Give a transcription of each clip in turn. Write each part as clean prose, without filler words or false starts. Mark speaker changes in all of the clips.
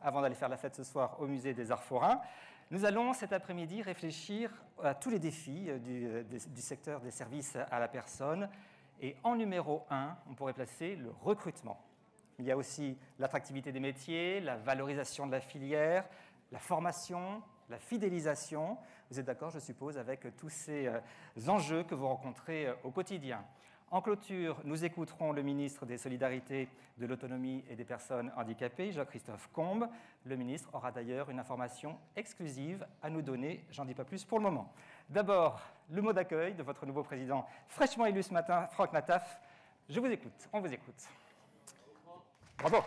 Speaker 1: avant d'aller faire la fête ce soir au musée des Arts Forains. Nous allons cet après-midi réfléchir à tous les défis du secteur des services à la personne. Et en numéro 1, on pourrait placer le recrutement. Il y a aussi l'attractivité des métiers, la valorisation de la filière, la formation, la fidélisation. Vous êtes d'accord, je suppose, avec tous ces enjeux que vous rencontrez au quotidien. En clôture, nous écouterons le ministre des Solidarités, de l'Autonomie et des Personnes handicapées, Jacques-Christophe Combes. Le ministre aura d'ailleurs une information exclusive à nous donner, j'en dis pas plus pour le moment. D'abord, le mot d'accueil de votre nouveau président fraîchement élu ce matin, Franck Nataf. Je vous écoute, on vous écoute. Bravo.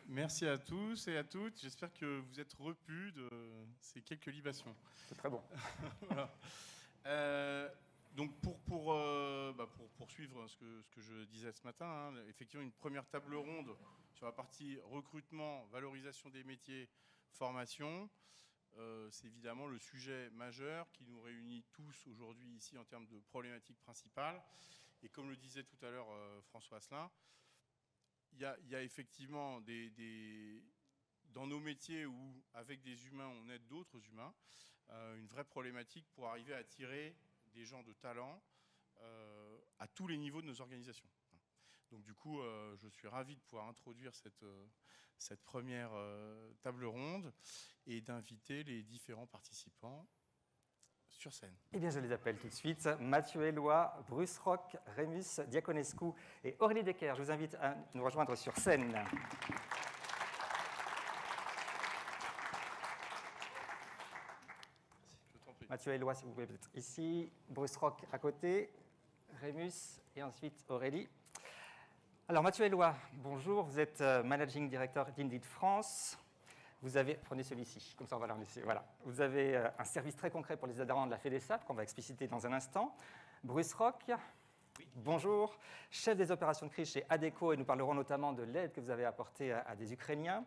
Speaker 2: Merci à tous et à toutes. J'espère que vous êtes repus de ces quelques libations.
Speaker 1: C'est très bon.
Speaker 2: Voilà. Donc pour poursuivre ce que je disais ce matin, effectivement une première table ronde sur la partie recrutement, valorisation des métiers, formation. C'est évidemment le sujet majeur qui nous réunit tous aujourd'hui ici en termes de problématiques principales. Et comme le disait tout à l'heure François Asselin, il y a effectivement dans nos métiers où, avec des humains, on aide d'autres humains, une vraie problématique pour arriver à attirer des gens de talent à tous les niveaux de nos organisations. Donc du coup, je suis ravi de pouvoir introduire cette première table ronde et d'inviter les différents participants sur scène.
Speaker 1: Eh bien, je les appelle tout de suite. Mathieu Eloi, Bruce Roch, Rémus Diaconescu et Aurélie Decker. Je vous invite à nous rejoindre sur scène. Mathieu Eloi, si vous pouvez peut-être ici. Bruce Roch à côté. Rémus et ensuite Aurélie. Alors, Mathieu Eloi, bonjour. Vous êtes Managing Director d'Indeed France. Vous avez, prenez celui-ci, comme ça on va l'en laisser. Voilà. Vous avez un service très concret pour les adhérents de la FEDESAP qu'on va expliciter dans un instant. Bruce Roch, oui. Bonjour, chef des opérations de crise chez ADECO et nous parlerons notamment de l'aide que vous avez apportée à des Ukrainiens.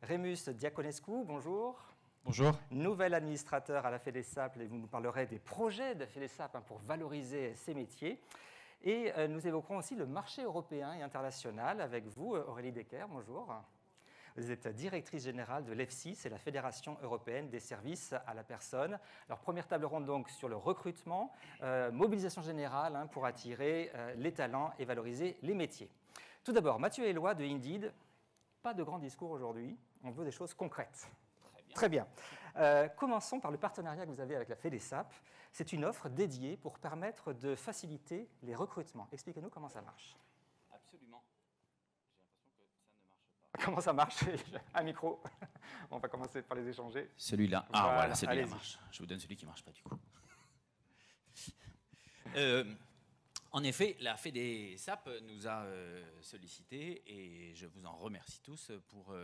Speaker 1: Rémus Diaconescu, bonjour.
Speaker 3: Bonjour.
Speaker 1: Nouvel administrateur à la FEDESAP et vous nous parlerez des projets de FEDESAP pour valoriser ces métiers. Et nous évoquerons aussi le marché européen et international avec vous, Aurélie Decker, bonjour. Vous êtes directrice générale de l'EFSI, c'est la Fédération européenne des services à la personne. Alors, première table ronde donc sur le recrutement, mobilisation générale pour attirer les talents et valoriser les métiers. Tout d'abord, Mathieu Eloi de Indeed. Pas de grand discours aujourd'hui, on veut des choses concrètes. Très bien. Commençons par le partenariat que vous avez avec la FEDESAP. C'est une offre dédiée pour permettre de faciliter les recrutements. Expliquez-nous comment ça marche.
Speaker 3: Absolument.
Speaker 1: Comment ça marche? Un micro. On va commencer par les échanger.
Speaker 3: Celui-là. Ah, voilà, celui-là marche. Je vous donne celui qui ne marche pas, du coup. En effet, la FEDESAP nous a sollicité et je vous en remercie tous pour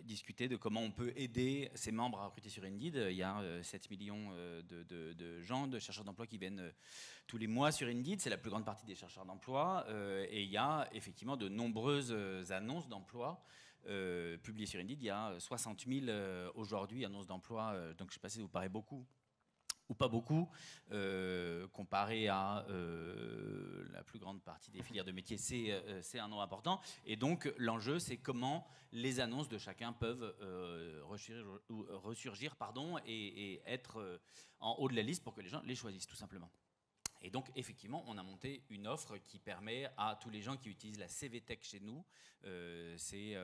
Speaker 3: discuter de comment on peut aider ses membres à recruter sur Indeed. Il y a 7 millions de gens, de chercheurs d'emploi qui viennent tous les mois sur Indeed. C'est la plus grande partie des chercheurs d'emploi. Et il y a effectivement de nombreuses annonces d'emploi publiées sur Indeed. Il y a 60 000 aujourd'hui annonces d'emploi. Donc je ne sais pas si ça vous paraît beaucoup ou pas beaucoup, comparé à la plus grande partie des filières de métiers, c'est un nombre important. Et donc, l'enjeu, c'est comment les annonces de chacun peuvent ressurgir et être en haut de la liste pour que les gens les choisissent, tout simplement. Et donc, effectivement, on a monté une offre qui permet à tous les gens qui utilisent la CVTech chez nous, c'est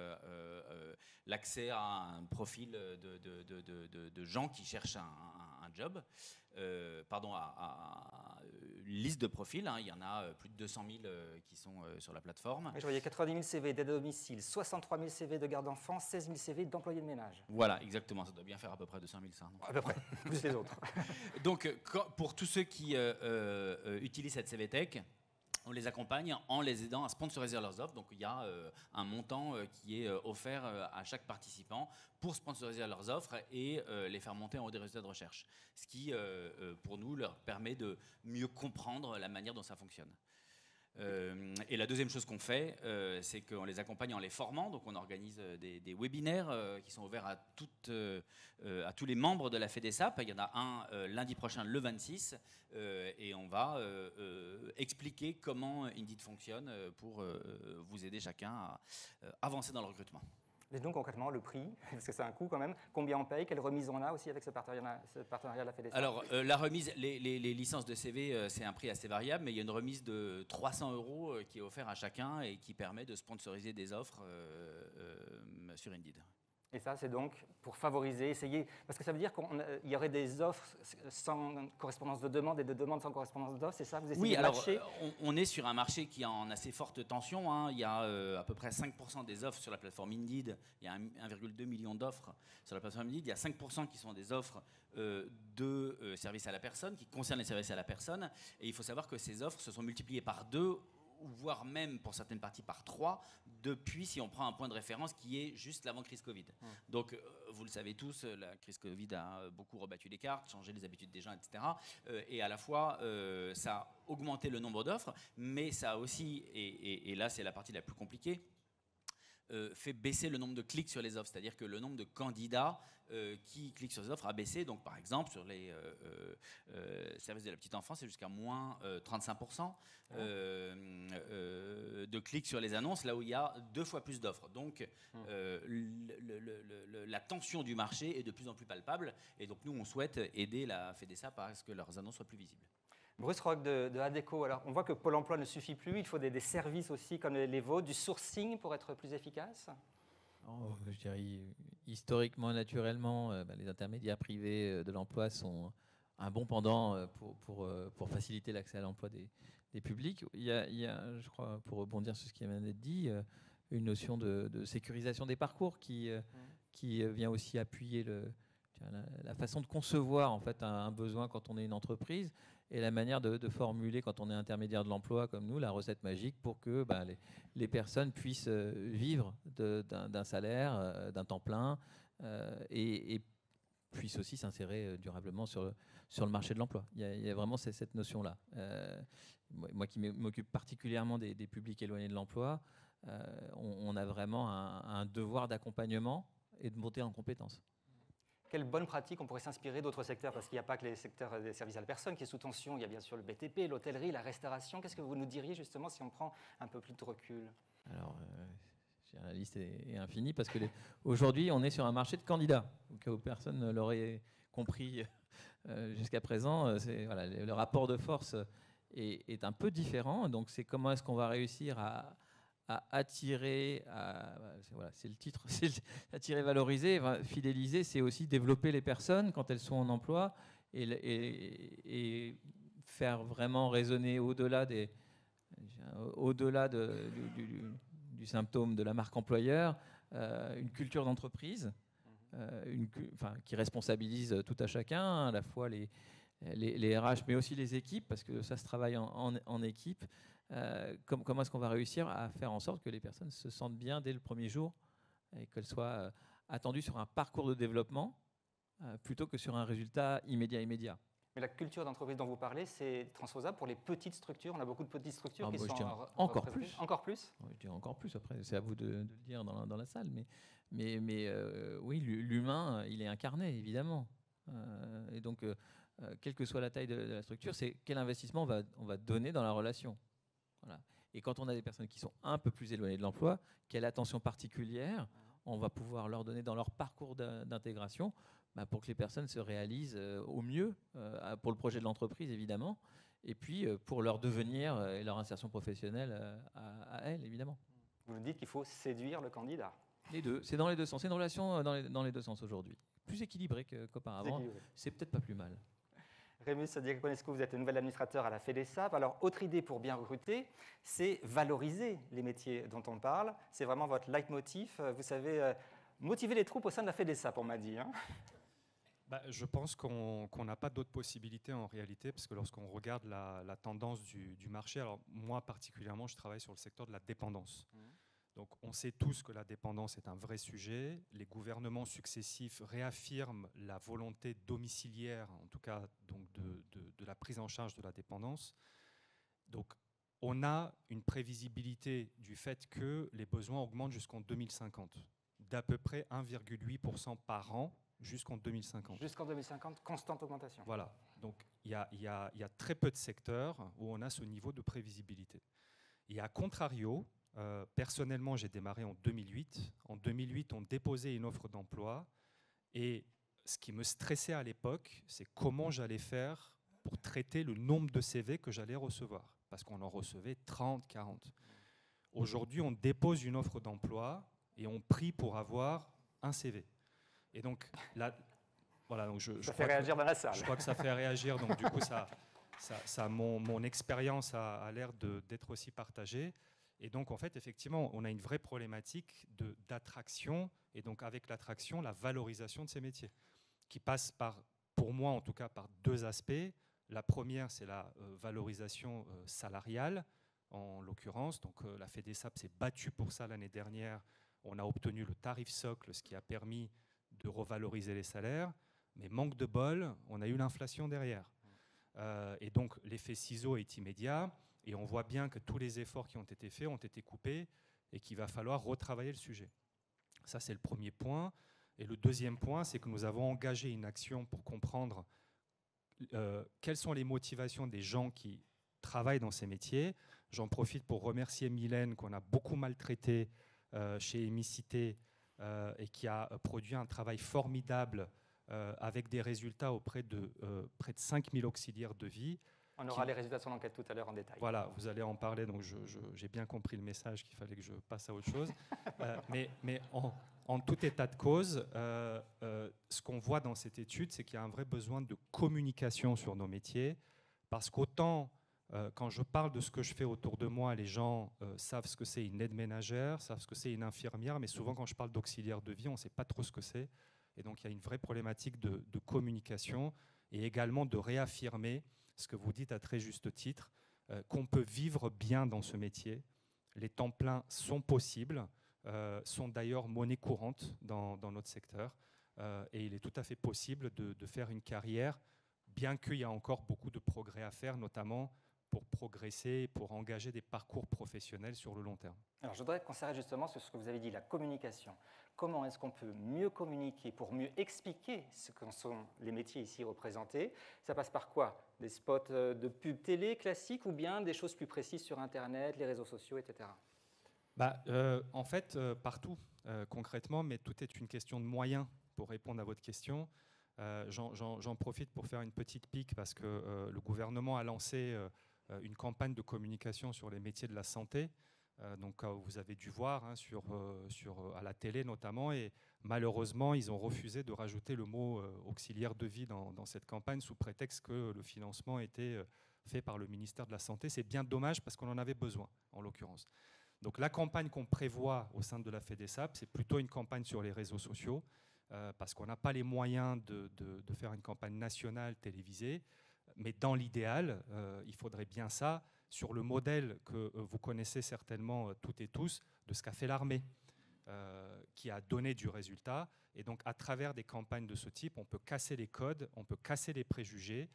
Speaker 3: l'accès à un profil de gens qui cherchent un job, à une liste de profils. Il y en a plus de 200 000 qui sont sur la plateforme.
Speaker 1: Je voyais 90 000 CV d'aide à domicile, 63 000 CV de garde d'enfants, 16 000 CV d'employés de ménage.
Speaker 3: Voilà, exactement. Ça doit bien faire à peu près 200 000, ça. Non ?
Speaker 1: À peu près, plus les autres.
Speaker 3: Donc, pour tous ceux qui utilisent cette CVTech, on les accompagne en les aidant à sponsoriser leurs offres. Donc, il y a un montant qui est offert à chaque participant pour sponsoriser leurs offres et les faire monter en haut des résultats de recherche. Ce qui, pour nous, leur permet de mieux comprendre la manière dont ça fonctionne. Et la deuxième chose qu'on fait, c'est qu'on les accompagne en les formant. Donc on organise des webinaires qui sont ouverts à tous les membres de la FEDESAP. Il y en a un lundi prochain, le 26, et on va expliquer comment Indeed fonctionne pour vous aider chacun à avancer dans le recrutement.
Speaker 1: Et donc concrètement, le prix, parce que c'est un coût quand même, combien on paye, quelle remise on a aussi avec ce partenariat de la FEDESAP?
Speaker 3: Alors, la remise, les licences de CV, c'est un prix assez variable, mais il y a une remise de 300 € qui est offerte à chacun et qui permet de sponsoriser des offres sur Indeed.
Speaker 1: Et ça, c'est donc pour favoriser, essayer, parce que ça veut dire qu'il y aurait des offres sans correspondance de demande et de demandes sans correspondance d'offres, c'est ça? Vous essayez de matcher?
Speaker 3: On est sur un marché qui est en assez forte tension, hein. Il y a à peu près 5% des offres sur la plateforme Indeed. Il y a 1,2 million d'offres sur la plateforme Indeed. Il y a 5% qui sont des offres de services à la personne, qui concernent les services à la personne. Et il faut savoir que ces offres se sont multipliées par 2, voire même pour certaines parties par 3, depuis, si on prend un point de référence qui est juste l'avant-crise Covid. Donc, vous le savez tous, la crise Covid a beaucoup rebattu les cartes, changé les habitudes des gens, etc. Et à la fois, ça a augmenté le nombre d'offres, mais ça a aussi, et là c'est la partie la plus compliquée, fait baisser le nombre de clics sur les offres, c'est-à-dire que le nombre de candidats qui cliquent sur les offres a baissé. Donc, par exemple, sur les services de la petite enfance, c'est jusqu'à moins 35% de clics sur les annonces, là où il y a 2 fois plus d'offres. Donc, la tension du marché est de plus en plus palpable. Et donc, nous, on souhaite aider la FEDESAP à ce que leurs annonces soient plus visibles.
Speaker 1: Bruce Rock de ADECO, alors on voit que Pôle emploi ne suffit plus, il faut des services aussi comme les vôtres, du sourcing pour être plus efficace?
Speaker 4: Je dirais, historiquement, naturellement, les intermédiaires privés de l'emploi sont un bon pendant pour faciliter l'accès à l'emploi des publics. Il y a, je crois, pour rebondir sur ce qui vient d'être dit, une notion de sécurisation des parcours qui vient aussi appuyer la façon de concevoir en fait un besoin quand on est une entreprise et la manière de formuler quand on est intermédiaire de l'emploi comme nous, la recette magique pour que les personnes puissent vivre d'un salaire, d'un temps plein et puissent aussi s'insérer durablement sur le marché de l'emploi. Il y a vraiment cette notion-là. Moi qui m'occupe particulièrement des publics éloignés de l'emploi, on a vraiment un devoir d'accompagnement et de montée en compétences.
Speaker 1: Quelle bonne pratique on pourrait s'inspirer d'autres secteurs? Parce qu'il n'y a pas que les secteurs des services à la personne qui est sous tension, il y a bien sûr le BTP, l'hôtellerie, la restauration. Qu'est-ce que vous nous diriez justement si on prend un peu plus de recul?
Speaker 4: Alors, la liste est infinie parce qu'aujourd'hui, on est sur un marché de candidats. Au cas où personne ne l'aurait compris jusqu'à présent, le rapport de force est un peu différent. Donc, c'est comment est-ce qu'on va réussir à attirer, c'est le titre, attirer, valoriser, fidéliser, c'est aussi développer les personnes quand elles sont en emploi et faire vraiment résonner au-delà du symptôme de la marque employeur, une culture d'entreprise qui responsabilise tout à chacun, à la fois les RH, mais aussi les équipes, parce que ça se travaille en équipe. Comment est-ce qu'on va réussir à faire en sorte que les personnes se sentent bien dès le premier jour et qu'elles soient attendues sur un parcours de développement plutôt que sur un résultat immédiat.
Speaker 1: Mais la culture d'entreprise dont vous parlez, c'est transposable pour les petites structures. On a beaucoup de petites structures qui sont
Speaker 4: encore plus.
Speaker 1: Encore plus?
Speaker 4: Je dirais encore plus. Après, c'est à vous de le dire dans la salle. Mais oui, l'humain, il est incarné, évidemment. Et donc, quelle que soit la taille de la structure, c'est quel investissement on va donner dans la relation. Voilà. Et quand on a des personnes qui sont un peu plus éloignées de l'emploi, quelle attention particulière on va pouvoir leur donner dans leur parcours d'intégration pour que les personnes se réalisent au mieux pour le projet de l'entreprise, évidemment, et puis pour leur devenir et leur insertion professionnelle à elles, évidemment.
Speaker 1: Vous nous dites qu'il faut séduire le candidat.
Speaker 4: Les deux, c'est dans les deux sens. C'est une relation dans les deux sens aujourd'hui. Plus équilibrée qu'auparavant, c'est peut-être pas plus mal.
Speaker 1: Rémus Diaconescu, vous êtes le nouvel administrateur à la FEDESAP. Alors, autre idée pour bien recruter, c'est valoriser les métiers dont on parle. C'est vraiment votre leitmotiv. Vous savez, motiver les troupes au sein de la FEDESAP, on m'a dit.
Speaker 5: Je pense qu'on n'a pas d'autre possibilité en réalité, parce que lorsqu'on regarde la tendance du marché, alors moi particulièrement, je travaille sur le secteur de la dépendance. Donc on sait tous que la dépendance est un vrai sujet. Les gouvernements successifs réaffirment la volonté domiciliaire, en tout cas donc de la prise en charge de la dépendance. Donc on a une prévisibilité du fait que les besoins augmentent jusqu'en 2050, d'à peu près 1,8% par an jusqu'en 2050.
Speaker 1: Jusqu'en 2050, constante augmentation.
Speaker 5: Voilà, donc il y a très peu de secteurs où on a ce niveau de prévisibilité. Et à contrario, personnellement, j'ai démarré en 2008. En 2008, on déposait une offre d'emploi et ce qui me stressait à l'époque, c'est comment j'allais faire pour traiter le nombre de CV que j'allais recevoir, parce qu'on en recevait 30, 40. Aujourd'hui, on dépose une offre d'emploi et on prie pour avoir un CV. Et donc, là, voilà, donc
Speaker 1: ça fait réagir dans la salle.
Speaker 5: Je crois que ça fait réagir, donc du coup, mon expérience a l'air d'être aussi partagée. Et donc, en fait, effectivement, on a une vraie problématique d'attraction, et donc avec l'attraction, la valorisation de ces métiers, qui passe par, pour moi en tout cas, par deux aspects. La première, c'est la valorisation salariale, en l'occurrence. Donc, la FEDESAP s'est battue pour ça l'année dernière. On a obtenu le tarif socle, ce qui a permis de revaloriser les salaires. Mais manque de bol, on a eu l'inflation derrière. Et donc, l'effet ciseau est immédiat. Et on voit bien que tous les efforts qui ont été faits ont été coupés et qu'il va falloir retravailler le sujet. Ça, c'est le premier point. Et le deuxième point, c'est que nous avons engagé une action pour comprendre quelles sont les motivations des gens qui travaillent dans ces métiers. J'en profite pour remercier Mylène, qu'on a beaucoup maltraité chez Émicité et qui a produit un travail formidable avec des résultats auprès de près de 5000 auxiliaires de vie.
Speaker 1: On aura les résultats de son enquête tout à l'heure en détail.
Speaker 5: Voilà, vous allez en parler, donc j'ai bien compris le message qu'il fallait que je passe à autre chose. Mais en tout état de cause, ce qu'on voit dans cette étude, c'est qu'il y a un vrai besoin de communication sur nos métiers, parce qu'autant, quand je parle de ce que je fais autour de moi, les gens savent ce que c'est une aide ménagère, savent ce que c'est une infirmière, mais souvent quand je parle d'auxiliaire de vie, on ne sait pas trop ce que c'est. Et donc il y a une vraie problématique de communication et également de réaffirmer ce que vous dites à très juste titre, qu'on peut vivre bien dans ce métier. Les temps pleins sont possibles, sont d'ailleurs monnaie courante dans notre secteur, et il est tout à fait possible de faire une carrière, bien qu'il y a encore beaucoup de progrès à faire, notamment pour progresser, pour engager des parcours professionnels sur le long terme.
Speaker 1: Alors, je voudrais qu'on s'arrête justement sur ce que vous avez dit, la communication. Comment est-ce qu'on peut mieux communiquer pour mieux expliquer ce que sont les métiers ici représentés? Ça passe par quoi? Des spots de pub télé classiques ou bien des choses plus précises sur Internet, les réseaux sociaux, etc.
Speaker 5: En fait, partout, concrètement, mais tout est une question de moyens pour répondre à votre question. J'en profite pour faire une petite pique parce que le gouvernement a lancé une campagne de communication sur les métiers de la santé. Donc, vous avez dû voir à la télé notamment, et malheureusement, ils ont refusé de rajouter le mot auxiliaire de vie dans cette campagne sous prétexte que le financement était fait par le ministère de la Santé. C'est bien dommage parce qu'on en avait besoin, en l'occurrence. Donc, la campagne qu'on prévoit au sein de la FEDESAP, c'est plutôt une campagne sur les réseaux sociaux parce qu'on n'a pas les moyens de faire une campagne nationale télévisée. Mais dans l'idéal, il faudrait bien ça sur le modèle que vous connaissez certainement toutes et tous de ce qu'a fait l'armée, qui a donné du résultat. Et donc, à travers des campagnes de ce type, on peut casser les codes, on peut casser les préjugés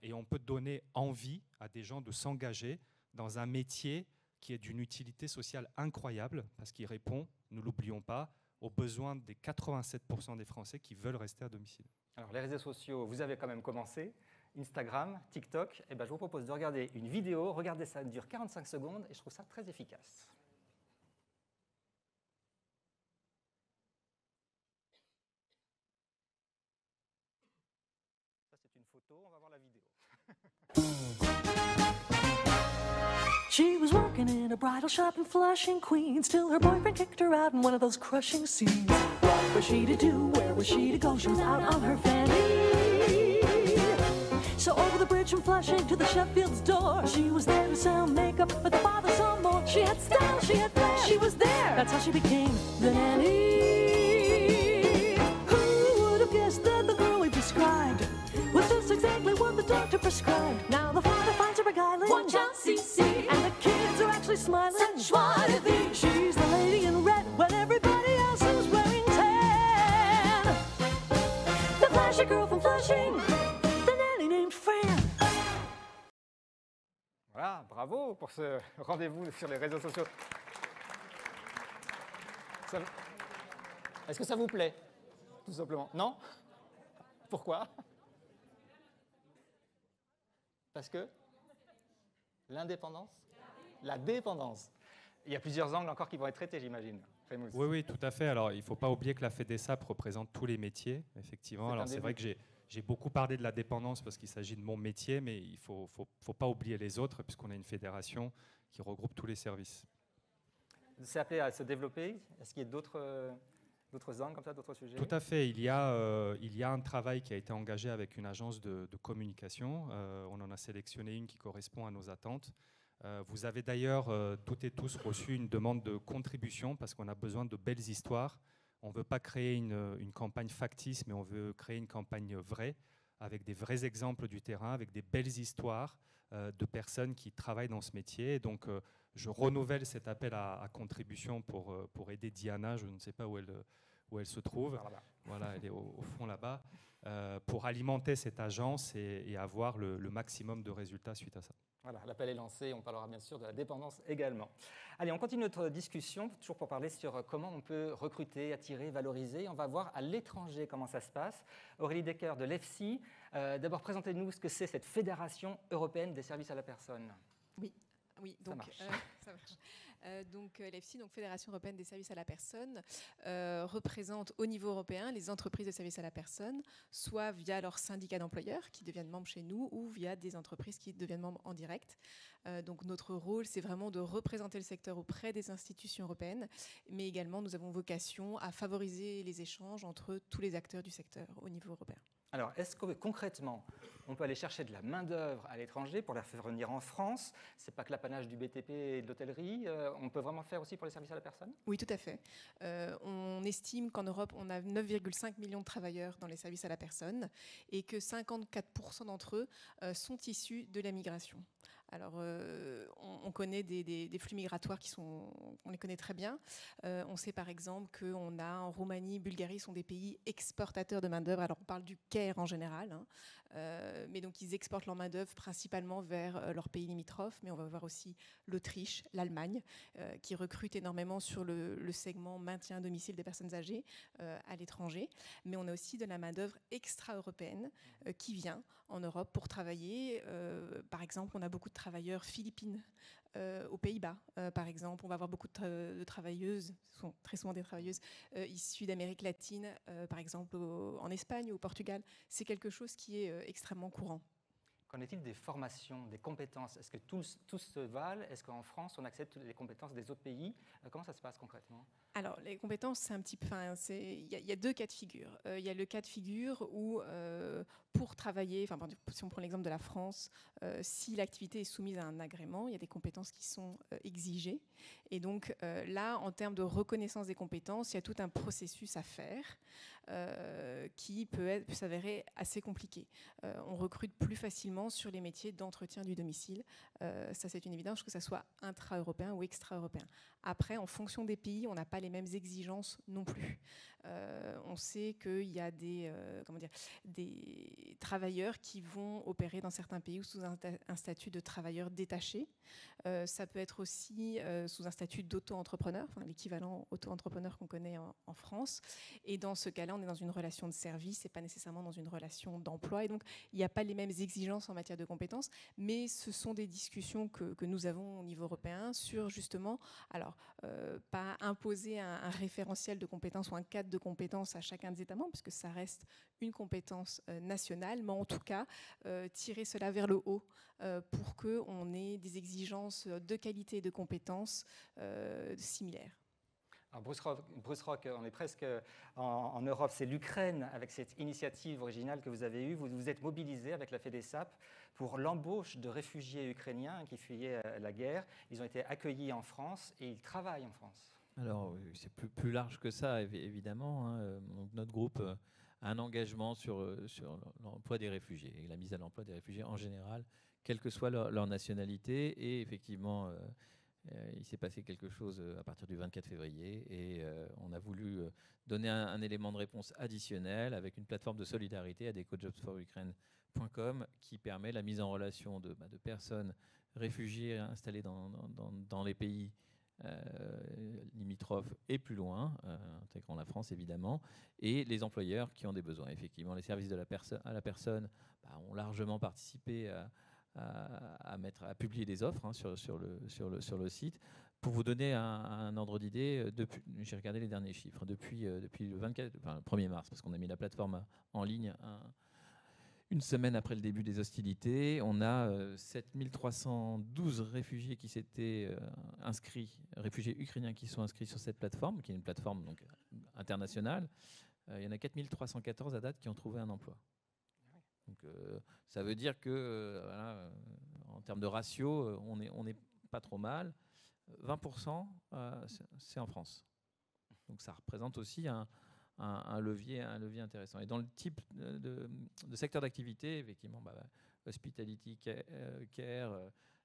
Speaker 5: et on peut donner envie à des gens de s'engager dans un métier qui est d'une utilité sociale incroyable parce qu'il répond, ne l'oublions pas, aux besoins des 87% des Français qui veulent rester à domicile.
Speaker 1: Alors, les réseaux sociaux, vous avez quand même commencé. Instagram, TikTok, je vous propose de regarder une vidéo. Regardez ça, elle dure 45 secondes et je trouve ça très efficace. Ça, c'est une photo, on va voir la vidéo.
Speaker 6: She was working in a bridal shop in Flushing, Queens, till her boyfriend kicked her out in one of those crushing scenes. What was she to do? Where was she to go? She was out on her fanny. So over the bridge from Flushing to the Sheffield's door, she was there to sell makeup, but the father saw more. She had style, she had flair, she was there. That's how she became the nanny. Who would have guessed that the girl we described was just exactly what the doctor prescribed? Now the father finds her beguiling, watch out, CC, and the kids are actually smiling. Such joie de vivre. She's the lady in red when everybody else is wearing tan. The flashy girl from Flushing.
Speaker 1: Voilà, bravo pour ce rendez-vous sur les réseaux sociaux. Est-ce que ça vous plaît, tout simplement? Non? Pourquoi? Parce que l'indépendance? La dépendance. Il y a plusieurs angles encore qui vont être traités, j'imagine.
Speaker 5: Oui, oui, tout à fait. Alors, il ne faut pas oublier que la FEDESAP représente tous les métiers, effectivement. Alors, c'est vrai que j'ai beaucoup parlé de la dépendance parce qu'il s'agit de mon métier, mais il ne faut pas oublier les autres, puisqu'on a une fédération qui regroupe tous les services.
Speaker 1: C'est appelé à se développer. Est-ce qu'il y a d'autres angles comme ça, d'autres sujets?
Speaker 5: Tout à fait. Il y a un travail qui a été engagé avec une agence de communication. On en a sélectionné une qui correspond à nos attentes. Vous avez d'ailleurs toutes et tous reçu une demande de contribution parce qu'on a besoin de belles histoires. On ne veut pas créer une campagne factice, mais on veut créer une campagne vraie, avec des vrais exemples du terrain, avec des belles histoires de personnes qui travaillent dans ce métier. Donc, je renouvelle cet appel à contribution pour aider Diana, je ne sais pas où elle se trouve. Voilà, elle est au fond là-bas, pour alimenter cette agence et avoir le maximum de résultats suite à ça.
Speaker 1: Voilà, l'appel est lancé, on parlera bien sûr de la dépendance également. Allez, on continue notre discussion, toujours pour parler sur comment on peut recruter, attirer, valoriser. On va voir à l'étranger comment ça se passe. Aurélie Decker de l'EFSI, d'abord présentez-nous ce que c'est cette Fédération européenne des services à la personne.
Speaker 7: Oui, donc ça marche. Donc l'EFSI, donc Fédération européenne des services à la personne, représente au niveau européen les entreprises de services à la personne, soit via leurs syndicats d'employeurs qui deviennent membres chez nous, ou via des entreprises qui deviennent membres en direct. Donc notre rôle, c'est vraiment de représenter le secteur auprès des institutions européennes, mais également nous avons vocation à favoriser les échanges entre tous les acteurs du secteur au niveau européen.
Speaker 1: Alors, est-ce que concrètement, on peut aller chercher de la main-d'œuvre à l'étranger pour la faire venir en France? Ce n'est pas que l'apanage du BTP et de l'hôtellerie. On peut vraiment le faire aussi pour les services à la personne?
Speaker 7: Oui, tout à fait. On estime qu'en Europe, on a 9,5 millions de travailleurs dans les services à la personne et que 54% d'entre eux sont issus de la migration. Alors, on connaît des flux migratoires on les connaît très bien. On sait par exemple qu'on a en Roumanie, Bulgarie sont des pays exportateurs de main-d'œuvre. Alors, on parle du Caire en général, hein. Mais donc ils exportent leur main-d'œuvre principalement vers leurs pays limitrophes. Mais on va voir aussi l'Autriche, l'Allemagne, qui recrutent énormément sur le segment maintien à domicile des personnes âgées à l'étranger. Mais on a aussi de la main-d'œuvre extra-européenne qui vient en Europe pour travailler. Par exemple, on a beaucoup de travailleurs philippines aux Pays-Bas, par exemple. On va avoir beaucoup de travailleuses, ce sont très souvent des travailleuses issues d'Amérique latine, par exemple en Espagne ou au Portugal. C'est quelque chose qui est extrêmement courant.
Speaker 1: Qu'en est-il des formations, des compétences? Est-ce que tous se valent? Est-ce qu'en France, on accepte les compétences des autres pays? Comment ça se passe concrètement?
Speaker 7: Alors, les compétences, c'est un petit peu. Il y a deux cas de figure. Il y a le cas de figure où, pour travailler, si on prend l'exemple de la France, si l'activité est soumise à un agrément, il y a des compétences qui sont exigées. Et donc, là, en termes de reconnaissance des compétences, il y a tout un processus à faire qui peut s'avérer assez compliqué. On recrute plus facilement sur les métiers d'entretien du domicile. Ça, c'est une évidence, que ça soit intra-européen ou extra-européen. Après, en fonction des pays, on n'a pas les mêmes exigences non plus. On sait qu'il y a des travailleurs qui vont opérer dans certains pays sous un statut de travailleur détaché. Ça peut être aussi sous un statut d'auto-entrepreneur, l'équivalent auto-entrepreneur qu'on connaît en France. Et dans ce cas-là, on est dans une relation de service et pas nécessairement dans une relation d'emploi. Et donc, il n'y a pas les mêmes exigences en matière de compétences, mais ce sont des discussions que nous avons au niveau européen sur justement, alors, pas imposer un référentiel de compétences ou un cadre de compétences à chacun des États membres, puisque ça reste une compétence nationale, mais en tout cas, tirer cela vers le haut pour qu'on ait des exigences de qualité et de compétences similaires.
Speaker 1: Alors Bruce Rock, on est presque en Europe, c'est l'Ukraine avec cette initiative originale que vous avez eue. Vous vous êtes mobilisé avec la FEDESAP pour l'embauche de réfugiés ukrainiens qui fuyaient la guerre. Ils ont été accueillis en France et ils travaillent en France.
Speaker 4: Alors, c'est plus large que ça, évidemment, hein. Donc, notre groupe a un engagement sur l'emploi des réfugiés et la mise à l'emploi des réfugiés en général, quelle que soit leur nationalité. Et effectivement, il s'est passé quelque chose à partir du 24 février et on a voulu donner un élément de réponse additionnel avec une plateforme de solidarité, adecojobsforukraine.com, qui permet la mise en relation de personnes réfugiés installés dans les pays limitrophes et plus loin, intégrant la France évidemment, et les employeurs qui ont des besoins. Effectivement, les services à la personne ont largement participé à publier des offres sur le site. Pour vous donner un ordre d'idée, j'ai regardé les derniers chiffres, depuis le 1er mars, parce qu'on a mis la plateforme en ligne une semaine après le début des hostilités, on a 7312 réfugiés qui s'étaient inscrits, réfugiés ukrainiens qui sont inscrits sur cette plateforme, qui est une plateforme donc internationale. Il y en a 4314 à date qui ont trouvé un emploi. Donc, ça veut dire que, voilà, en termes de ratio, on n'est pas trop mal. 20%, c'est en France. Donc ça représente aussi un levier intéressant. Et dans le type de secteur d'activité, effectivement, hospitality, care,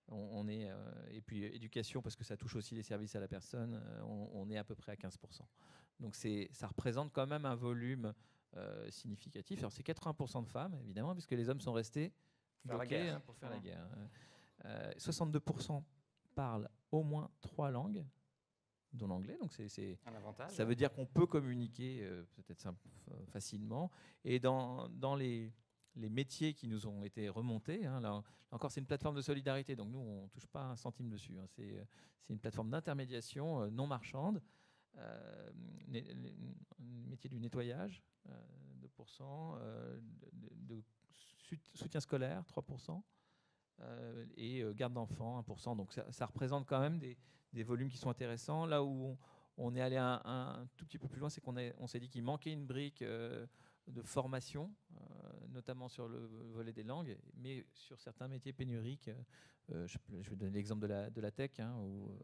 Speaker 4: on est, et puis éducation, parce que ça touche aussi les services à la personne, on est à peu près à 15%. Donc ça représente quand même un volume significatif. Alors c'est 80% de femmes, évidemment, puisque les hommes sont restés bloqués pour faire la guerre. 62% parlent au moins 3 langues, dont l'anglais, donc c'est un avantage. Ça veut dire qu'on peut communiquer peut-être facilement. Et dans les métiers qui nous ont été remontés, là encore c'est une plateforme de solidarité, donc nous on ne touche pas un centime dessus. C'est une plateforme d'intermédiation non marchande. Métier du nettoyage, 2%, de soutien scolaire, 3%. Et garde d'enfants, 1%. Donc ça représente quand même des volumes qui sont intéressants. Là où on est allé un tout petit peu plus loin, c'est qu'on s'est dit qu'il manquait une brique de formation, notamment sur le volet des langues, mais sur certains métiers pénuriques. Je vais donner l'exemple de la tech, où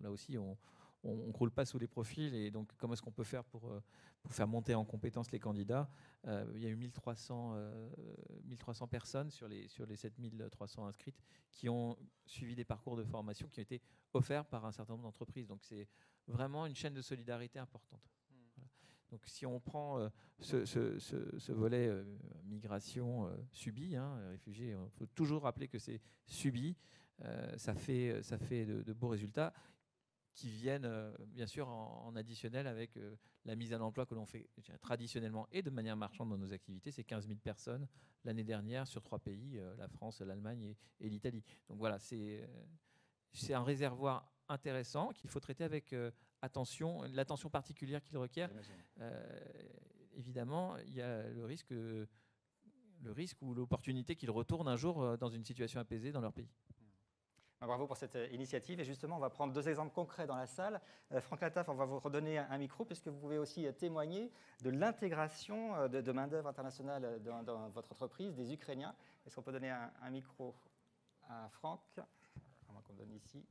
Speaker 4: là aussi on ne croule pas sous les profils. Et donc, comment est-ce qu'on peut faire pour faire monter en compétence les candidats? Il y a eu 1300 personnes sur les 7300 inscrites qui ont suivi des parcours de formation qui ont été offerts par un certain nombre d'entreprises. Donc, c'est vraiment une chaîne de solidarité importante. Voilà. Donc, si on prend ce volet migration subie, réfugiés, il faut toujours rappeler que c'est subi. Ça fait de beaux résultats qui viennent bien sûr en additionnel avec la mise à l'emploi que l'on fait traditionnellement et de manière marchande dans nos activités. C'est 15 000 personnes l'année dernière sur 3 pays, la France, l'Allemagne et l'Italie. Donc voilà, c'est un réservoir intéressant qu'il faut traiter avec attention, l'attention particulière qu'il requiert. Évidemment, il y a le risque ou l'opportunité qu'ils retournent un jour dans une situation apaisée dans leur pays.
Speaker 1: Bravo pour cette initiative. Et justement, on va prendre 2 exemples concrets dans la salle. Franck Lataf, on va vous redonner un micro, puisque vous pouvez aussi témoigner de l'intégration de main-d'œuvre internationale dans votre entreprise, des Ukrainiens. Est-ce qu'on peut donner un micro à Franck? On va qu'on donne ici.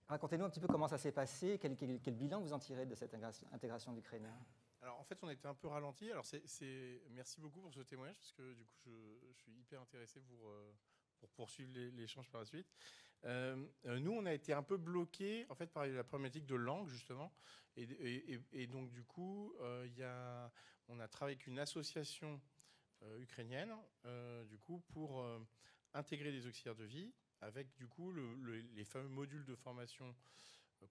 Speaker 1: Racontez-nous un petit peu comment ça s'est passé, quel bilan vous en tirez de cette intégration d'Ukrainiens?
Speaker 2: Alors en fait, on était un peu ralenti. Alors merci beaucoup pour ce témoignage, parce que du coup, je suis hyper intéressé pour poursuivre l'échange par la suite. Nous, on a été un peu bloqués en fait par la problématique de langue justement, et donc du coup, on a travaillé avec une association ukrainienne, du coup, pour intégrer des auxiliaires de vie avec du coup les fameux modules de formation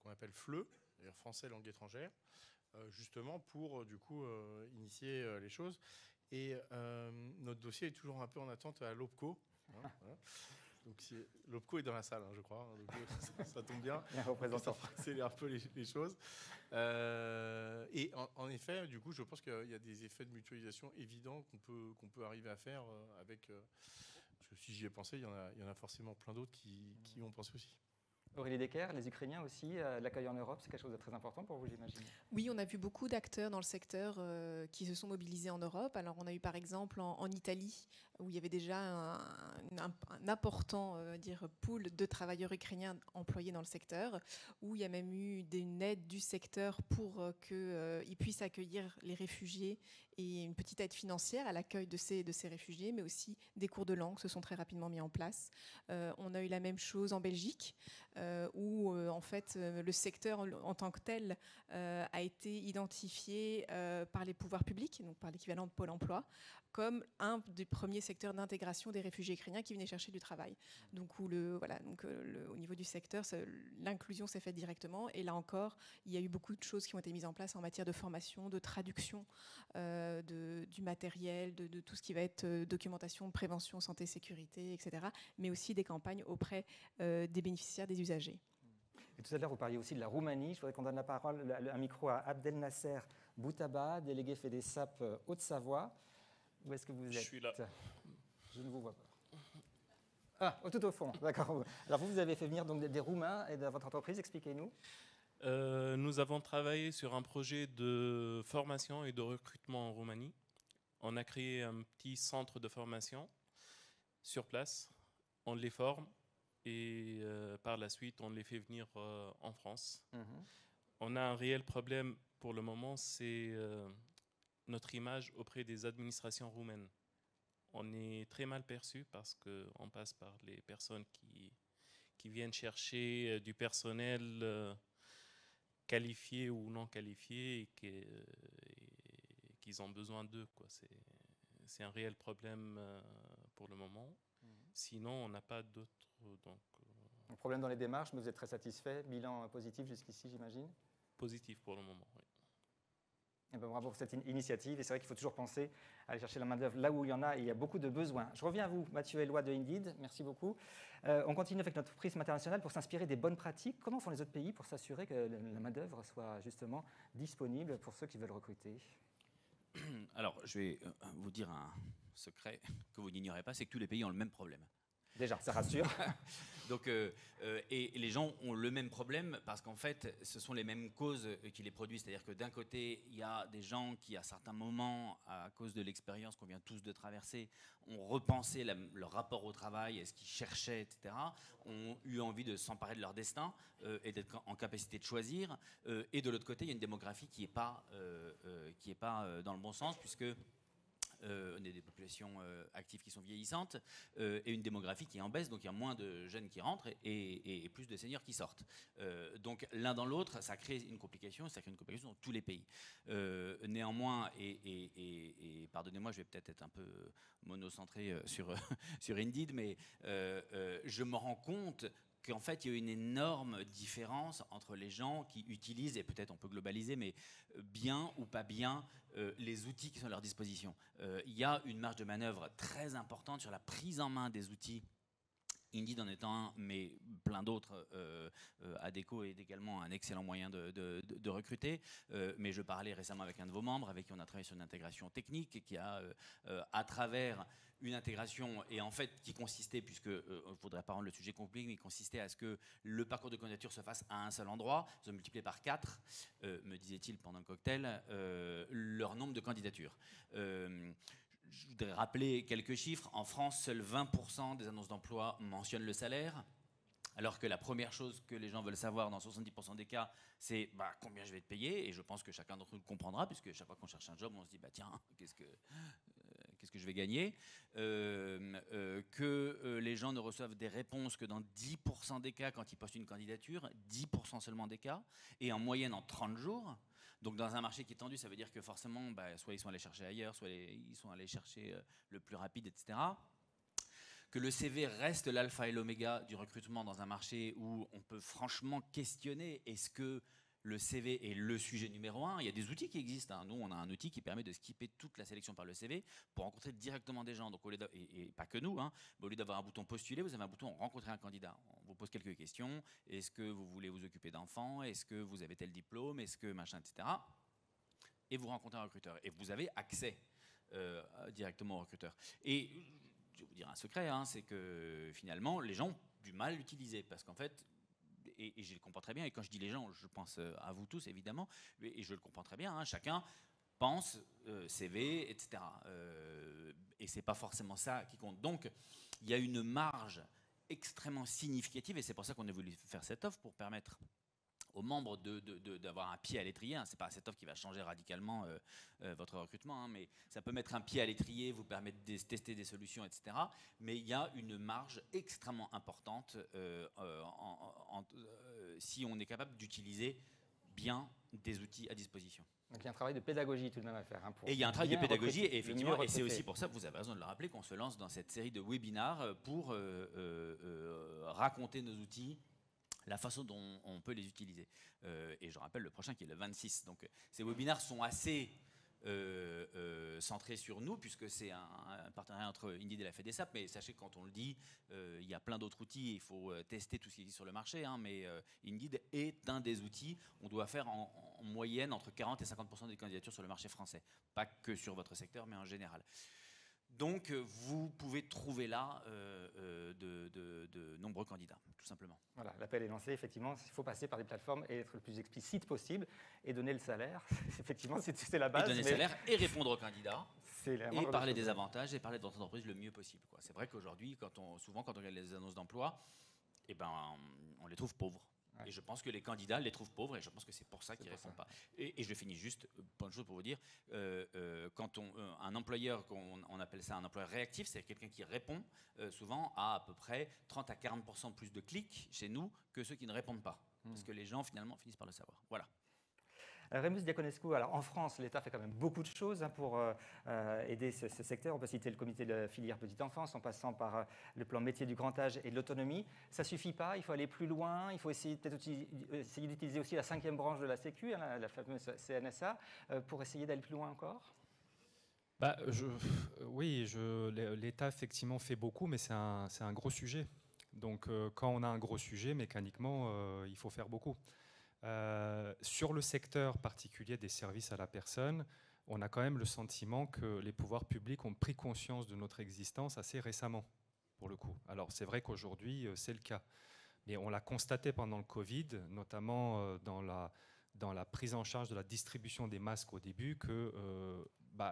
Speaker 2: qu'on appelle FLE, c'est-à-dire français langue étrangère. Justement pour du coup initier les choses. Et notre dossier est toujours un peu en attente à l'OPCO. Voilà. Donc l'OPCO est dans la salle, je crois. Donc, ça tombe bien. Ça accélère un peu les choses. Et en effet, du coup, je pense qu'il y a des effets de mutualisation évidents qu'on peut arriver à faire avec. Parce que si j'y ai pensé, il y en a forcément plein d'autres qui y ont pensé aussi.
Speaker 1: Aurélie Decker, les Ukrainiens aussi, l'accueil en Europe, c'est quelque chose de très important pour vous, j'imagine.
Speaker 7: Oui, on a vu beaucoup d'acteurs dans le secteur qui se sont mobilisés en Europe. Alors, on a eu par exemple en Italie, où il y avait déjà un important pool de travailleurs ukrainiens employés dans le secteur, où il y a même eu une aide du secteur pour qu'ils puissent accueillir les réfugiés et une petite aide financière à l'accueil de ces réfugiés, mais aussi des cours de langue se sont très rapidement mis en place. On a eu la même chose en Belgique, où en fait le secteur en tant que tel a été identifié par les pouvoirs publics, donc par l'équivalent de Pôle emploi, comme un des premiers secteurs d'intégration des réfugiés ukrainiens qui venaient chercher du travail. Donc, au niveau du secteur, l'inclusion s'est faite directement. Et là encore, il y a eu beaucoup de choses qui ont été mises en place en matière de formation, de traduction du matériel, de tout ce qui va être documentation, prévention, santé, sécurité, etc. Mais aussi des campagnes auprès des bénéficiaires, des usagers.
Speaker 1: Et tout à l'heure, vous parliez aussi de la Roumanie. Je voudrais qu'on donne la parole, un micro à Abdel Nasser Boutaba, délégué FEDESAP Haute-Savoie. Où est-ce que vous êtes?
Speaker 8: Je suis là.
Speaker 1: Je ne vous vois pas. Ah, tout au fond, d'accord. Alors vous avez fait venir donc des Roumains et de votre entreprise, expliquez-nous.
Speaker 8: Nous avons travaillé sur un projet de formation et de recrutement en Roumanie. On a créé un petit centre de formation sur place. On les forme et par la suite, on les fait venir en France. On a un réel problème pour le moment, c'est notre image auprès des administrations roumaines. On est très mal perçu parce qu'on passe par les personnes qui viennent chercher du personnel qualifié ou non qualifié et qu'ils ont besoin d'eux, quoi. C'est un réel problème pour le moment. Sinon, on n'a pas d'autres.
Speaker 1: Un problème dans les démarches, mais vous êtes très satisfait. Bilan positif jusqu'ici, j'imagine?
Speaker 8: Positif pour le moment, oui.
Speaker 1: Eh bien, bravo pour cette initiative. Et c'est vrai qu'il faut toujours penser à aller chercher la main-d'œuvre là où il y en a et il y a beaucoup de besoins. Je reviens à vous, Mathieu Eloi de Indeed. Merci beaucoup. On continue avec notre prisme international pour s'inspirer des bonnes pratiques. Comment font les autres pays pour s'assurer que la main-d'œuvre soit justement disponible pour ceux qui veulent recruter?
Speaker 3: Alors, je vais vous dire un secret que vous n'ignorez pas, c'est que tous les pays ont le même problème.
Speaker 1: Déjà, ça rassure.
Speaker 3: Donc, et les gens ont le même problème parce qu'en fait, ce sont les mêmes causes qui les produisent. C'est-à-dire que d'un côté, il y a des gens qui, à certains moments, à cause de l'expérience qu'on vient tous de traverser, ont repensé leur rapport au travail, est-ce qu'ils cherchaient, etc., ont eu envie de s'emparer de leur destin et d'être en capacité de choisir. Et de l'autre côté, il y a une démographie qui n'est pas dans le bon sens, puisque on a des populations actives qui sont vieillissantes et une démographie qui est en baisse, donc il y a moins de jeunes qui rentrent et plus de seniors qui sortent. Donc l'un dans l'autre, ça crée une complication dans tous les pays. Néanmoins, et pardonnez-moi, je vais peut-être être un peu monocentré sur Indeed, mais je me rends compte qu'en fait, il y a une énorme différence entre les gens qui utilisent, et peut-être on peut globaliser, mais bien ou pas bien, les outils qui sont à leur disposition. Il y a une marge de manœuvre très importante sur la prise en main des outils. Indeed en étant un, mais plein d'autres. Adecco est également un excellent moyen de recruter. Mais je parlais récemment avec un de vos membres, avec qui on a travaillé sur une intégration technique, qui a, à travers une intégration, et en fait qui consistait, puisque il ne faudrait pas rendre le sujet compliqué, mais consistait à ce que le parcours de candidature se fasse à un seul endroit. Ils ont multiplié par 4, me disait-il pendant le cocktail, leur nombre de candidatures. Je voudrais rappeler quelques chiffres. En France, seuls 20% des annonces d'emploi mentionnent le salaire, alors que la première chose que les gens veulent savoir dans 70% des cas, c'est combien je vais te payer. Et je pense que chacun d'entre nous le comprendra, puisque chaque fois qu'on cherche un job, on se dit tiens, qu'est-ce que je vais gagner, que les gens ne reçoivent des réponses que dans 10% des cas quand ils postent une candidature, 10% seulement des cas, et en moyenne en 30 jours. Donc dans un marché qui est tendu, ça veut dire que forcément, soit ils sont allés chercher ailleurs, soit ils sont allés chercher le plus rapide, etc. Que le CV reste l'alpha et l'oméga du recrutement dans un marché où on peut franchement questionner est-ce que le CV est le sujet numéro 1. Il y a des outils qui existent. Nous, on a un outil qui permet de skipper toute la sélection par le CV pour rencontrer directement des gens. Donc, et pas que nous, au lieu d'avoir un bouton postuler, vous avez un bouton rencontrer un candidat. On vous pose quelques questions. Est-ce que vous voulez vous occuper d'enfants? Est-ce que vous avez tel diplôme? Est-ce que machin, etc. Et vous rencontrez un recruteur. Et vous avez accès directement au recruteur. Et je vais vous dire un secret, c'est que finalement, les gens ont du mal à l'utiliser parce qu'en fait, et je le comprends très bien, et quand je dis les gens, je pense à vous tous évidemment, et je le comprends très bien, hein, chacun pense, CV, etc. Et c'est pas forcément ça qui compte. Donc il y a une marge extrêmement significative, et c'est pour ça qu'on a voulu faire cette offre, pour permettre aux membres d'avoir un pied à l'étrier. Hein. Ce n'est pas cette offre qui va changer radicalement votre recrutement, hein, mais ça peut mettre un pied à l'étrier, vous permettre de tester des solutions, etc. Mais il y a une marge extrêmement importante si on est capable d'utiliser bien des outils à disposition.
Speaker 1: Donc il y a un travail de pédagogie tout de même à faire. Hein,
Speaker 3: et il y a un travail de pédagogie,
Speaker 1: recruter,
Speaker 3: et effectivement, et c'est aussi pour ça, vous avez raison de le rappeler, qu'on se lance dans cette série de webinars pour raconter nos outils, la façon dont on peut les utiliser. Et je rappelle le prochain qui est le 26. Donc ces webinars sont assez centrés sur nous, puisque c'est un partenariat entre Indeed et la FEDESAP, mais sachez que quand on le dit, il y a plein d'autres outils, il faut tester tout ce qui existe sur le marché, hein, mais Indeed est un des outils. On doit faire en moyenne entre 40 et 50% des candidatures sur le marché français, pas que sur votre secteur, mais en général. Donc, vous pouvez trouver là de nombreux candidats, tout simplement.
Speaker 1: Voilà, l'appel est lancé. Effectivement, il faut passer par des plateformes et être le plus explicite possible et donner le salaire. Effectivement, c'est la base.
Speaker 3: Et donner le salaire et répondre aux candidats.
Speaker 1: Et
Speaker 3: parler des avantages et parler de votre entreprise le mieux possible. C'est vrai qu'aujourd'hui, souvent, quand on regarde les annonces d'emploi, eh ben, on les trouve pauvres. Ouais. Et je pense que les candidats les trouvent pauvres, et je pense que c'est pour ça qu'ils ne répondent pas. Et je finis juste, bonne chose pour vous dire, quand un employeur, on appelle ça un employeur réactif, c'est quelqu'un qui répond souvent à peu près 30 à 40% plus de clics chez nous que ceux qui ne répondent pas. Parce que les gens, finalement, finissent par le savoir. Voilà.
Speaker 1: Remus Diaconescu, alors en France, l'État fait quand même beaucoup de choses pour aider ce secteur. On peut citer le comité de filière petite enfance, en passant par le plan métier du grand âge et de l'autonomie. Ça ne suffit pas, il faut aller plus loin, il faut essayer d'utiliser aussi la 5e branche de la Sécu, hein, la fameuse CNSA, pour essayer d'aller plus loin encore.
Speaker 5: Oui, l'État effectivement fait beaucoup, mais c'est un gros sujet. Donc quand on a un gros sujet, mécaniquement, il faut faire beaucoup. Sur le secteur particulier des services à la personne, on a quand même le sentiment que les pouvoirs publics ont pris conscience de notre existence assez récemment, pour le coup. Alors c'est vrai qu'aujourd'hui, c'est le cas. Mais on l'a constaté pendant le Covid, notamment dans la prise en charge de la distribution des masques au début, que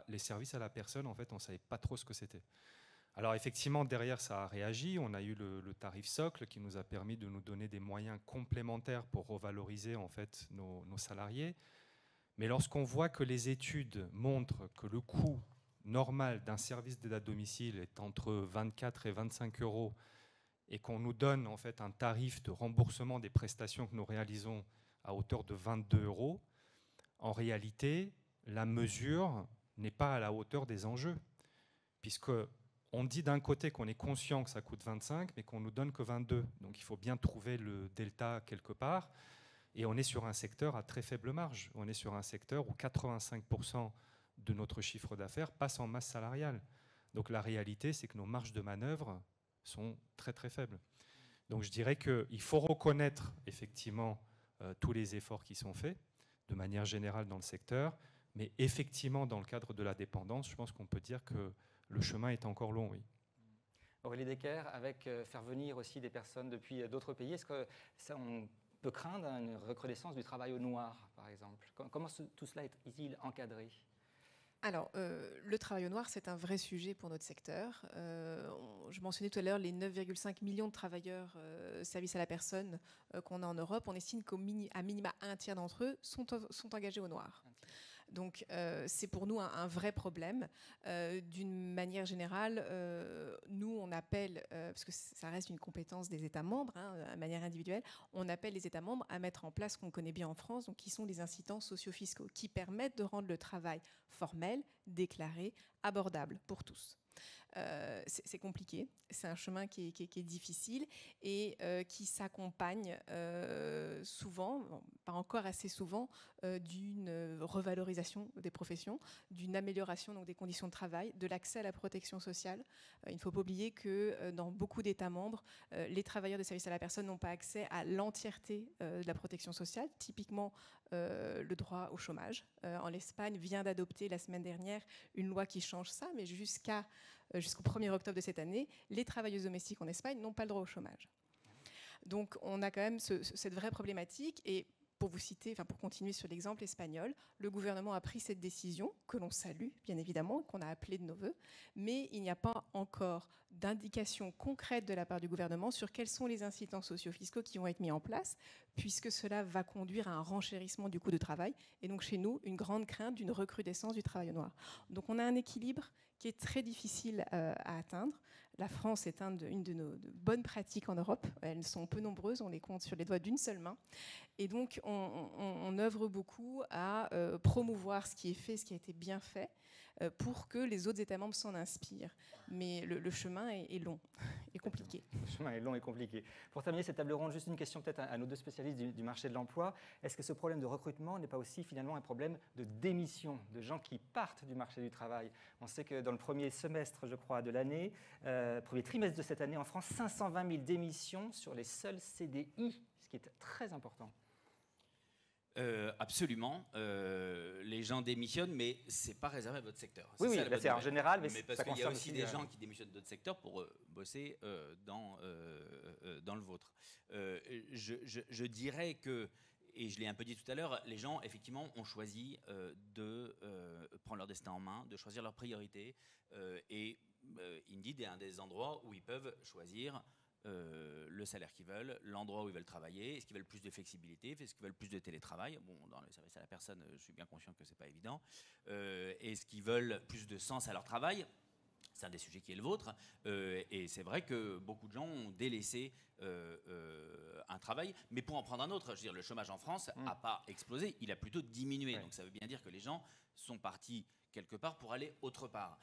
Speaker 5: les services à la personne, en fait, on ne savait pas trop ce que c'était. Alors effectivement, derrière, ça a réagi. On a eu le tarif socle qui nous a permis de nous donner des moyens complémentaires pour revaloriser en fait nos salariés. Mais lorsqu'on voit que les études montrent que le coût normal d'un service d'aide à domicile est entre 24 et 25 euros et qu'on nous donne en fait un tarif de remboursement des prestations que nous réalisons à hauteur de 22 euros, en réalité, la mesure n'est pas à la hauteur des enjeux, puisque on dit d'un côté qu'on est conscient que ça coûte 25, mais qu'on nous donne que 22. Donc il faut bien trouver le delta quelque part. Et on est sur un secteur à très faible marge. On est sur un secteur où 85% de notre chiffre d'affaires passe en masse salariale. Donc la réalité, c'est que nos marges de manœuvre sont très très faibles. Donc je dirais qu'il faut reconnaître effectivement tous les efforts qui sont faits, de manière générale dans le secteur, mais effectivement dans le cadre de la dépendance, je pense qu'on peut dire que le chemin est encore long, oui.
Speaker 1: Aurélie Decker, avec faire venir aussi des personnes depuis d'autres pays, est-ce que on peut craindre une recrudescence du travail au noir, par exemple? Comment tout cela est-il encadré?
Speaker 7: Alors, le travail au noir, c'est un vrai sujet pour notre secteur. Je mentionnais tout à l'heure les 9,5 millions de travailleurs services à la personne qu'on a en Europe. On estime qu'à minima un tiers d'entre eux sont engagés au noir. Donc c'est pour nous un vrai problème. D'une manière générale, nous on appelle, parce que ça reste une compétence des États membres, de manière individuelle, on appelle les États membres à mettre en place ce qu'on connaît bien en France, donc qui sont des incitants socio-fiscaux qui permettent de rendre le travail formel, déclaré, abordable pour tous. C'est compliqué, c'est un chemin qui est difficile et qui s'accompagne souvent, pas encore assez souvent, d'une revalorisation des professions, d'une amélioration donc, des conditions de travail, de l'accès à la protection sociale. Il ne faut pas oublier que dans beaucoup d'États membres, les travailleurs des services à la personne n'ont pas accès à l'entièreté de la protection sociale, typiquement le droit au chômage. En Espagne vient d'adopter la semaine dernière une loi qui change ça, mais jusqu'au 1er octobre de cette année, les travailleuses domestiques en Espagne n'ont pas le droit au chômage. Donc on a quand même cette vraie problématique. Et pour vous citer, pour continuer sur l'exemple espagnol, le gouvernement a pris cette décision, que l'on salue bien évidemment, qu'on a appelée de nos voeux, mais il n'y a pas encore d'indication concrète de la part du gouvernement sur quels sont les incitants socio-fiscaux qui vont être mis en place, puisque cela va conduire à un renchérissement du coût de travail, et donc chez nous, une grande crainte d'une recrudescence du travail au noir. Donc on a un équilibre qui est très difficile à atteindre. La France est une de nos bonnes pratiques en Europe. Elles sont peu nombreuses, on les compte sur les doigts d'une seule main. Et donc, on œuvre beaucoup à promouvoir ce qui est fait, ce qui a été bien fait, pour que les autres États membres s'en inspirent. Mais le chemin est long et compliqué.
Speaker 1: Le chemin est long et compliqué. Pour terminer cette table ronde, juste une question peut-être à nos deux spécialistes du marché de l'emploi. Est-ce que ce problème de recrutement n'est pas aussi finalement un problème de démission, de gens qui partent du marché du travail? On sait que dans le premier semestre, je crois, de l'année, premier trimestre de cette année en France, 520 000 démissions sur les seuls CDI, ce qui est très important.
Speaker 3: Absolument. Les gens démissionnent, mais c'est pas réservé à votre secteur.
Speaker 1: Oui, c'est en général, mais
Speaker 3: parce qu'il y a aussi des gens qui démissionnent d'autres secteurs pour bosser dans le vôtre. Je dirais que, et je l'ai un peu dit tout à l'heure, les gens effectivement ont choisi de prendre leur destin en main, de choisir leurs priorités, et Indeed est un des endroits où ils peuvent choisir le salaire qu'ils veulent, l'endroit où ils veulent travailler, est-ce qu'ils veulent plus de flexibilité, est-ce qu'ils veulent plus de télétravail. Bon, dans le service à la personne, je suis bien conscient que c'est pas évident. Est-ce qu'ils veulent plus de sens à leur travail? C'est un des sujets qui est le vôtre. Et c'est vrai que beaucoup de gens ont délaissé un travail, mais pour en prendre un autre. Je veux dire, le chômage en France n'a pas explosé, il a plutôt diminué. Ouais. Donc ça veut bien dire que les gens sont partis quelque part pour aller autre part.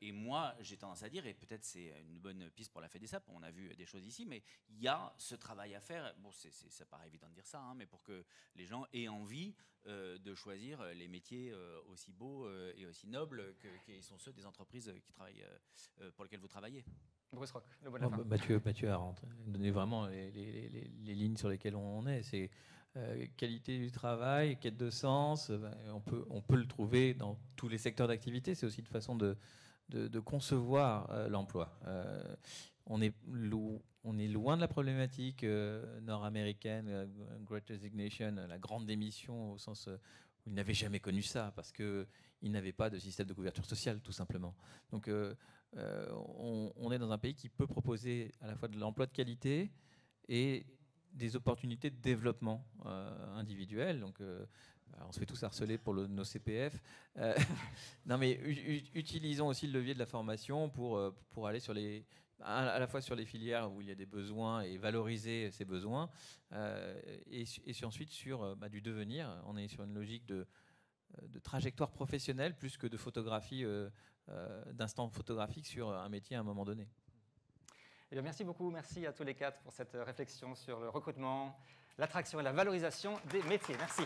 Speaker 3: Et moi, j'ai tendance à dire, et peut-être c'est une bonne piste pour la FEDESAP, on a vu des choses ici, mais il y a ce travail à faire. Bon, ça paraît évident de dire ça, hein, mais pour que les gens aient envie de choisir les métiers aussi beaux et aussi nobles qui sont ceux des entreprises qui travaillent, pour lesquelles vous travaillez.
Speaker 1: Bruce Roch, le mot de la fin.
Speaker 4: Mathieu a donné vraiment les lignes sur lesquelles on est. C'est qualité du travail, quête de sens. On peut le trouver dans tous les secteurs d'activité. C'est aussi une façon de concevoir l'emploi. On est loin de la problématique nord-américaine, Great Resignation, la grande démission, au sens où ils n'avaient jamais connu ça, parce qu'ils n'avaient pas de système de couverture sociale, tout simplement. Donc, on est dans un pays qui peut proposer à la fois de l'emploi de qualité et des opportunités de développement individuel. Donc, on se fait tous harceler pour nos CPF. Non, mais utilisons aussi le levier de la formation pour aller à la fois sur les filières où il y a des besoins et valoriser ces besoins, et ensuite sur du devenir. On est sur une logique de trajectoire professionnelle plus que de photographie, d'instant photographique sur un métier à un moment donné.
Speaker 1: Eh bien, merci beaucoup, merci à tous les quatre pour cette réflexion sur le recrutement, l'attraction et la valorisation des métiers. Merci.